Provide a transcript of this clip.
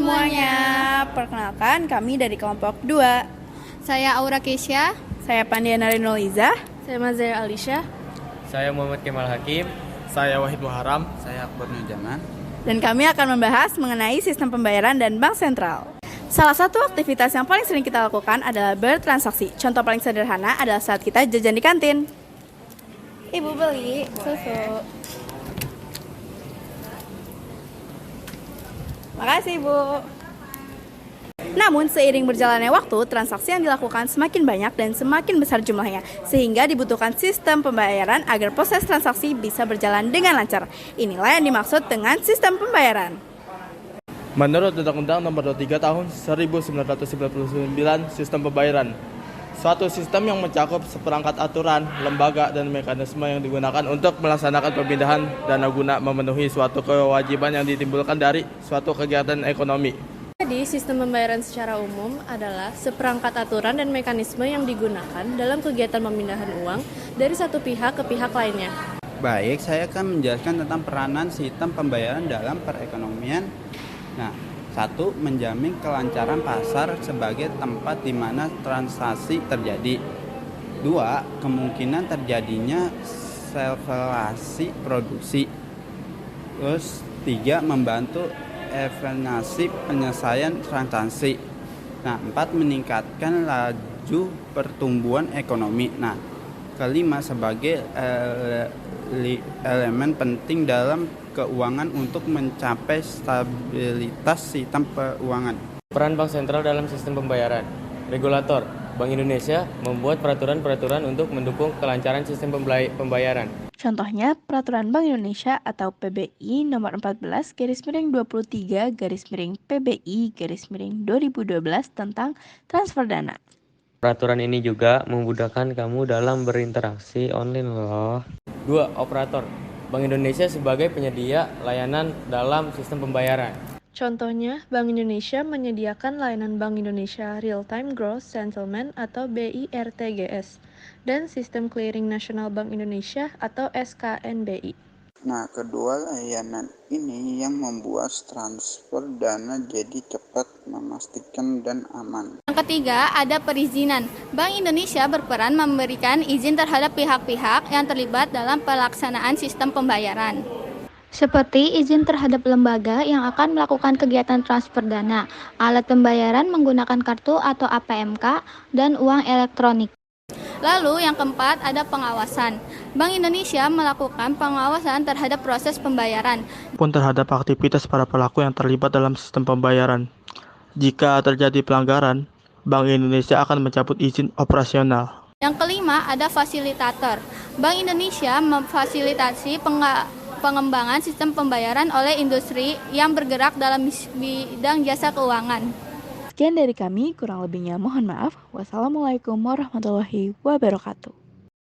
semuanya. Perkenalkan, kami dari kelompok 2. Saya Aura Kesya. Saya Pandiana Rinoliza. Saya Mazaya Alisha. Saya Muhammad Kemal Hakim. Saya Wahid Muharam. Saya Akbar Nujaman. Dan kami akan membahas mengenai sistem pembayaran dan bank sentral. Salah satu aktivitas yang paling sering kita lakukan adalah bertransaksi. Contoh paling sederhana adalah saat kita jajan di kantin. Ibu beli susu. Makasih, Bu. Namun, seiring berjalannya waktu, transaksi yang dilakukan semakin banyak dan semakin besar jumlahnya, sehingga dibutuhkan sistem pembayaran agar proses transaksi bisa berjalan dengan lancar. Inilah yang dimaksud dengan sistem pembayaran. Menurut Undang-Undang Nomor 23 Tahun 1999, sistem pembayaran suatu sistem yang mencakup seperangkat aturan, lembaga, dan mekanisme yang digunakan untuk melaksanakan pemindahan dana guna memenuhi suatu kewajiban yang ditimbulkan dari suatu kegiatan ekonomi. Jadi, sistem pembayaran secara umum adalah seperangkat aturan dan mekanisme yang digunakan dalam kegiatan pemindahan uang dari satu pihak ke pihak lainnya. Baik, saya akan menjelaskan tentang peranan sistem pembayaran dalam perekonomian. Nah, 1. Menjamin kelancaran pasar sebagai tempat di mana transaksi terjadi. 2. Kemungkinan terjadinya sirkulasi produksi. Terus 3. Membantu efisiensi penyelesaian transaksi. Nah, 4. Meningkatkan laju pertumbuhan ekonomi. Nah, 5. Sebagai elemen penting dalam keuangan untuk mencapai stabilitas sistem keuangan. Peran Bank Sentral dalam sistem pembayaran. Regulator, Bank Indonesia membuat peraturan-peraturan untuk mendukung kelancaran sistem pembayaran. Contohnya, Peraturan Bank Indonesia atau PBI nomor 14/23/PBI/2012 tentang transfer dana. Peraturan ini juga memudahkan kamu dalam berinteraksi online loh. 2. Operator, Bank Indonesia sebagai penyedia layanan dalam sistem pembayaran. Contohnya, Bank Indonesia menyediakan layanan Bank Indonesia Real Time Gross Settlement atau BIRTGS dan Sistem Clearing Nasional Bank Indonesia atau SKNBI. Nah, kedua layanan ini yang membuat transfer dana jadi cepat, memastikan, dan aman. Yang ketiga, ada perizinan. Bank Indonesia berperan memberikan izin terhadap pihak-pihak yang terlibat dalam pelaksanaan sistem pembayaran. Seperti izin terhadap lembaga yang akan melakukan kegiatan transfer dana, alat pembayaran menggunakan kartu atau APMK, dan uang elektronik. Lalu yang keempat ada pengawasan. Bank Indonesia melakukan pengawasan terhadap proses pembayaran Pun terhadap aktivitas para pelaku yang terlibat dalam sistem pembayaran. Jika terjadi pelanggaran, Bank Indonesia akan mencabut izin operasional. Yang kelima ada fasilitator. Bank Indonesia memfasilitasi pengembangan sistem pembayaran oleh industri yang bergerak dalam bidang jasa keuangan. Sekian dari kami, kurang lebihnya mohon maaf. Wassalamualaikum warahmatullahi wabarakatuh.